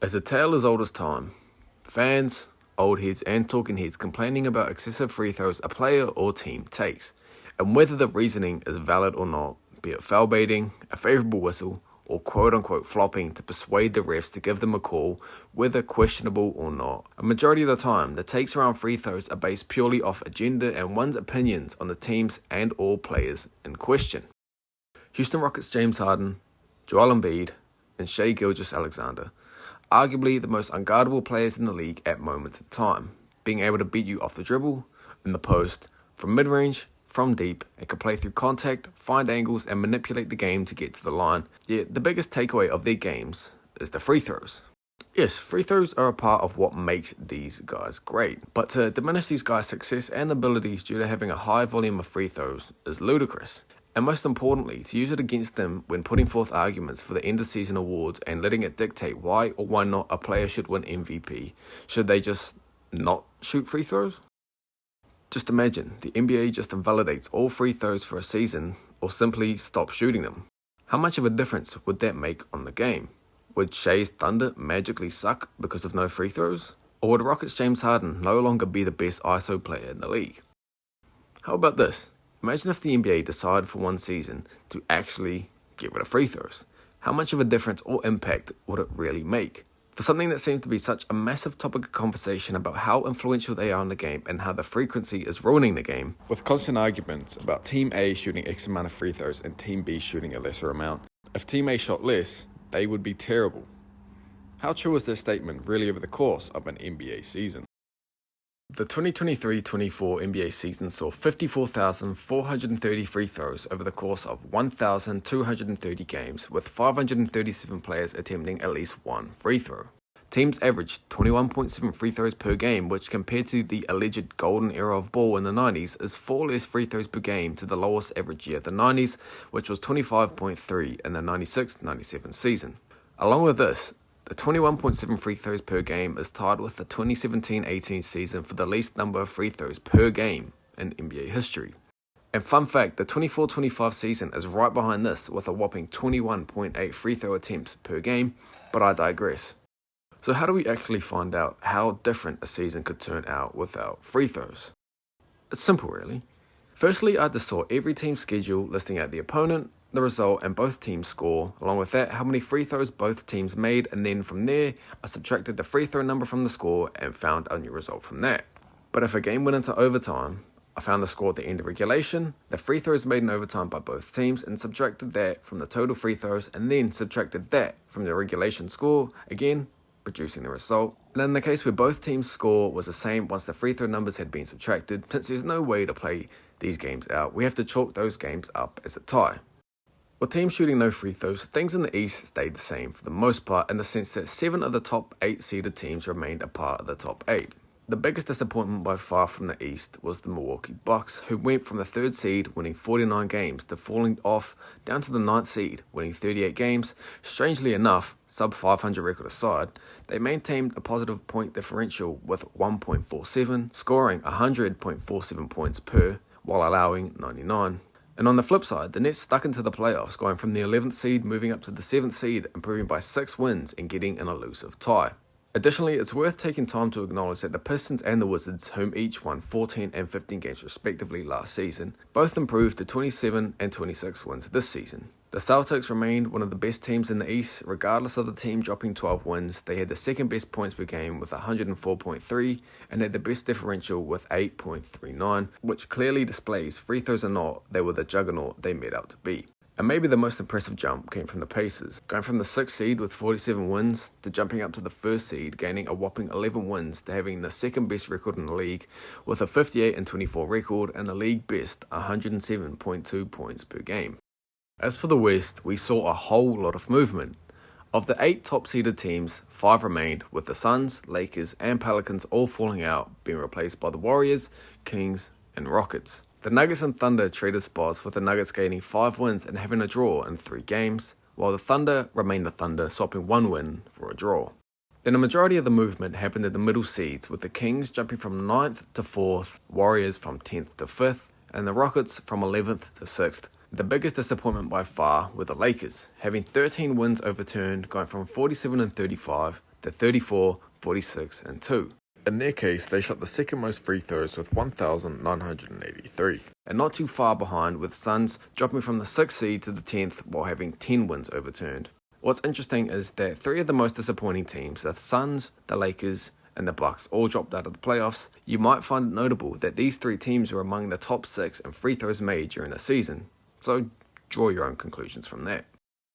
As a tale as old as time, fans, old heads and talking heads complaining about excessive free throws a player or team takes, and whether the reasoning is valid or not, be it foul baiting, a favourable whistle, or quote-unquote flopping to persuade the refs to give them a call, whether questionable or not. A majority of the time, the takes around free throws are based purely off agenda and one's opinions on the teams and all players in question. Houston Rockets' James Harden, Joel Embiid, and Shai Gilgeous-Alexander, arguably the most unguardable players in the league at moments of time, being able to beat you off the dribble, in the post, from mid-range, from deep, and can play through contact, find angles, and manipulate the game to get to the line. Yet the biggest takeaway of their games is the free throws. Yes, free throws are a part of what makes these guys great, but to diminish these guys' success and abilities due to having a high volume of free throws is ludicrous. And most importantly, to use it against them when putting forth arguments for the end-of-season awards and letting it dictate why or why not a player should win MVP. Should they just not shoot free throws? Just imagine, the NBA just invalidates all free throws for a season or simply stop shooting them. How much of a difference would that make on the game? Would Shai's Thunder magically suck because of no free throws? Or would Rockets' James Harden no longer be the best ISO player in the league? How about this? Imagine if the NBA decided for one season to actually get rid of free throws. How much of a difference or impact would it really make? For something that seems to be such a massive topic of conversation about how influential they are in the game and how the frequency is ruining the game, with constant arguments about Team A shooting X amount of free throws and Team B shooting a lesser amount. If Team A shot less, they would be terrible. How true is this statement really over the course of an NBA season? The 2023-24 NBA season saw 54,430 free throws over the course of 1,230 games, with 537 players attempting at least one free throw. Teams averaged 21.7 free throws per game, which compared to the alleged golden era of ball in the 90s is 4 less free throws per game to the lowest average year of the 90s, which was 25.3 in the 96-97 season. Along with this, the 21.7 free throws per game is tied with the 2017-18 season for the least number of free throws per game in NBA history. And fun fact, the 24-25 season is right behind this with a whopping 21.8 free throw attempts per game, but I digress. So how do we actually find out how different a season could turn out without free throws? It's simple really. Firstly, I just saw every team's schedule listing out the opponent, the result, and both teams' score, along with that how many free throws both teams made, and then from there I subtracted the free throw number from the score and found a new result from that. But if a game went into overtime, I found the score at the end of regulation, the free throws made in overtime by both teams, and subtracted that from the total free throws, and then subtracted that from the regulation score, again producing the result. And in the case where both teams' score was the same once the free throw numbers had been subtracted, since there's no way to play these games out, we have to chalk those games up as a tie. With teams shooting no free throws, things in the East stayed the same for the most part in the sense that 7 of the top 8 seeded teams remained a part of the top 8. The biggest disappointment by far from the East was the Milwaukee Bucks, who went from the 3rd seed winning 49 games to falling off down to the 9th seed winning 38 games. Strangely enough, sub 500 record aside, they maintained a positive point differential with 1.47, scoring 100.47 points per while allowing 99. And on the flip side, the Nets stuck into the playoffs, going from the 11th seed moving up to the 7th seed, improving by 6 wins and getting an elusive tie. Additionally, it's worth taking time to acknowledge that the Pistons and the Wizards, whom each won 14 and 15 games respectively last season, both improved to 27 and 26 wins this season. The Celtics remained one of the best teams in the East, regardless of the team dropping 12 wins. They had the second best points per game with 104.3 and had the best differential with 8.39, which clearly displays, free throws or not, they were the juggernaut they made out to be. And maybe the most impressive jump came from the Pacers, going from the 6th seed with 47 wins to jumping up to the 1st seed, gaining a whopping 11 wins to having the second best record in the league with a 58-24 record and a league best 107.2 points per game. As for the West, we saw a whole lot of movement. Of the 8 top-seeded teams, 5 remained, with the Suns, Lakers, and Pelicans all falling out, being replaced by the Warriors, Kings, and Rockets. The Nuggets and Thunder traded spots, with the Nuggets gaining 5 wins and having a draw in 3 games, while the Thunder remained the Thunder, swapping 1 win for a draw. Then a majority of the movement happened in the middle seeds, with the Kings jumping from 9th to 4th, Warriors from 10th to 5th, and the Rockets from 11th to 6th. The biggest disappointment by far were the Lakers, having 13 wins overturned, going from 47-35 the 34, 46, and 2. In their case, they shot the second most free throws with 1,983, and not too far behind, with Suns dropping from the 6th seed to the 10th while having 10 wins overturned. What's interesting is that 3 of the most disappointing teams, the Suns, the Lakers, and the Bucks, all dropped out of the playoffs. You might find it notable that these 3 teams were among the top 6 in free throws made during the season, so draw your own conclusions from that.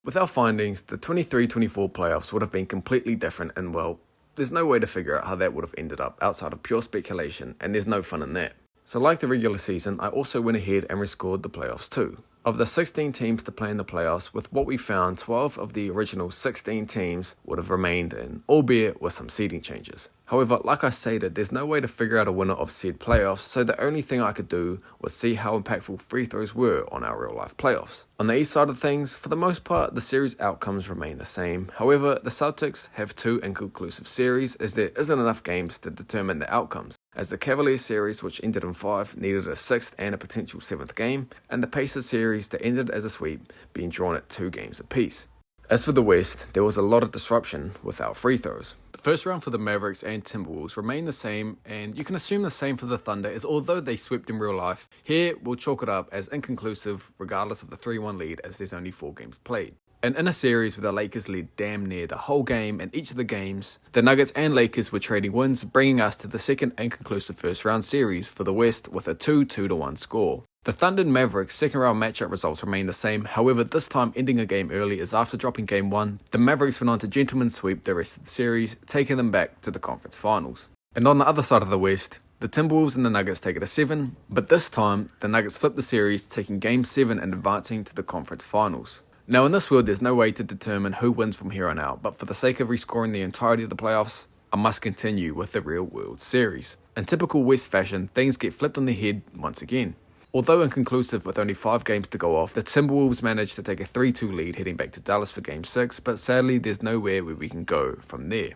With our findings, the 23-24 playoffs would have been completely different, and well, there's no way to figure out how that would have ended up outside of pure speculation, and there's no fun in that. So like the regular season, I also went ahead and rescored the playoffs too. Of the 16 teams to play in the playoffs, with what we found, 12 of the original 16 teams would have remained in, albeit with some seeding changes. However, like I stated, there's no way to figure out a winner of said playoffs, so the only thing I could do was see how impactful free throws were on our real life playoffs. On the east side of things, for the most part, the series outcomes remain the same. However, the Celtics have 2 inconclusive series, as there isn't enough games to determine the outcomes, as the Cavaliers series, which ended in 5, needed a 6th and a potential 7th game, and the Pacers series that ended as a sweep being drawn at 2 games apiece. As for the West, there was a lot of disruption without free throws. The first round for the Mavericks and Timberwolves remained the same, and you can assume the same for the Thunder, as although they swept in real life, here we'll chalk it up as inconclusive regardless of the 3-1 lead, as there's only 4 games played. And in a series where the Lakers led damn near the whole game and each of the games, the Nuggets and Lakers were trading wins, bringing us to the second inconclusive first round series for the West with a 2-1 score. The Thunder and Mavericks second round matchup results remain the same, however this time ending a game early, as after dropping game 1, the Mavericks went on to gentlemen sweep the rest of the series, taking them back to the conference finals. And on the other side of the West, the Timberwolves and the Nuggets take it a 7, but this time the Nuggets flip the series, taking game 7 and advancing to the conference finals. Now in this world there's no way to determine who wins from here on out, but for the sake of rescoring the entirety of the playoffs, I must continue with the real world series. In typical West fashion, things get flipped on their head once again. Although inconclusive with only 5 games to go off, the Timberwolves managed to take a 3-2 lead heading back to Dallas for game 6, but sadly there's nowhere where we can go from there.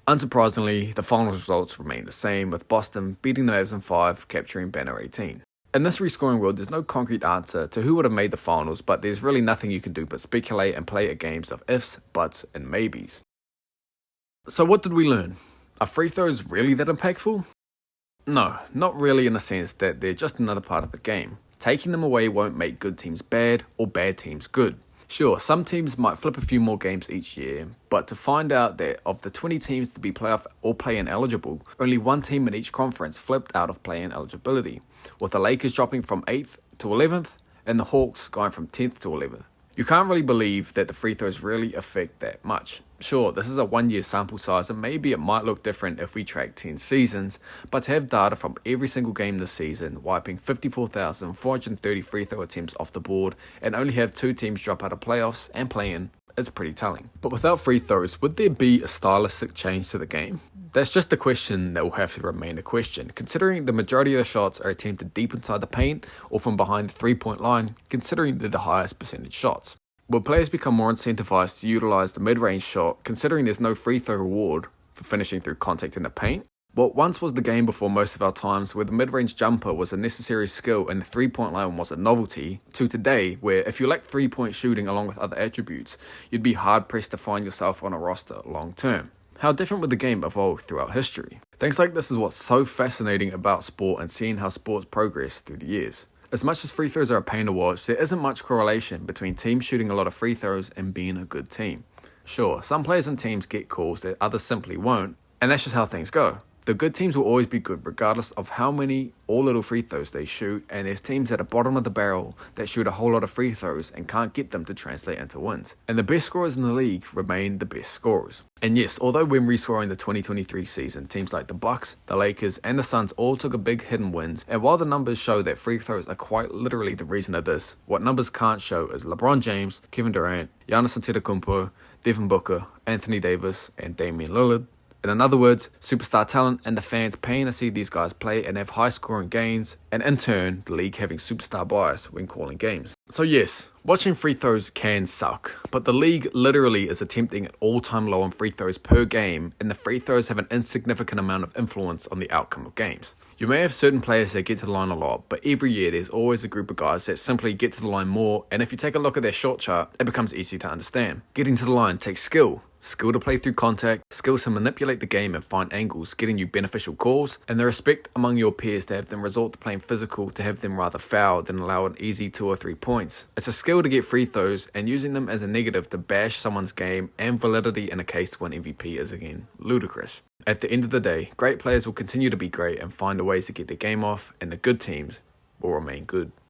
Unsurprisingly, the final results remain the same, with Boston beating the Mavs in 5, capturing banner 18. In this rescoring world, there's no concrete answer to who would have made the finals, but there's really nothing you can do but speculate and play at games of ifs, buts, and maybes. So what did we learn? Are free throws really that impactful? No, not really, in the sense that they're just another part of the game. Taking them away won't make good teams bad or bad teams good. Sure, some teams might flip a few more games each year, but to find out that of the 20 teams to be playoff or play-in eligible, only 1 team in each conference flipped out of play-in eligibility, with the Lakers dropping from 8th to 11th and the Hawks going from 10th to 11th. You can't really believe that the free throws really affect that much. Sure, this is a 1-year sample size and maybe it might look different if we track 10 seasons, but to have data from every single game this season, wiping 54,430 free throw attempts off the board, and only have 2 teams drop out of playoffs and play in, it's pretty telling. But without free throws, would there be a stylistic change to the game? That's just a question that will have to remain a question, considering the majority of the shots are attempted deep inside the paint or from behind the 3-point line, considering they're the highest percentage shots. Will players become more incentivized to utilize the mid-range shot, considering there's no free throw reward for finishing through contact in the paint? What once was the game before most of our times, where the mid-range jumper was a necessary skill and the 3-point line was a novelty, to today, where if you lack 3-point shooting along with other attributes, you'd be hard-pressed to find yourself on a roster long-term. How different would the game evolve throughout history? Things like this is what's so fascinating about sport and seeing how sports progress through the years. As much as free throws are a pain to watch, there isn't much correlation between teams shooting a lot of free throws and being a good team. Sure, some players and teams get calls that others simply won't, and that's just how things go. The good teams will always be good regardless of how many or little free throws they shoot, and there's teams at the bottom of the barrel that shoot a whole lot of free throws and can't get them to translate into wins. And the best scorers in the league remain the best scorers. And yes, although when rescoring the 2023 season, teams like the Bucks, the Lakers, and the Suns all took a big hit in wins, and while the numbers show that free throws are quite literally the reason of this, what numbers can't show is LeBron James, Kevin Durant, Giannis Antetokounmpo, Devin Booker, Anthony Davis, and Damian Lillard. In other words, superstar talent and the fans paying to see these guys play and have high scoring gains, and in turn, the league having superstar bias when calling games. So yes, watching free throws can suck, but the league literally is attempting an all-time low on free throws per game, and the free throws have an insignificant amount of influence on the outcome of games. You may have certain players that get to the line a lot, but every year there's always a group of guys that simply get to the line more, and if you take a look at their shot chart, it becomes easy to understand. Getting to the line takes skill. skill to play through contact, skill to manipulate the game and find angles, getting you beneficial calls, and the respect among your peers to have them resort to playing physical to have them rather foul than allow an easy 2 or 3 points. It's a skill to get free throws and using them as a negative to bash someone's game and validity in a case to win MVP is again ludicrous. At the end of the day, great players will continue to be great and find ways to get their game off, and the good teams will remain good.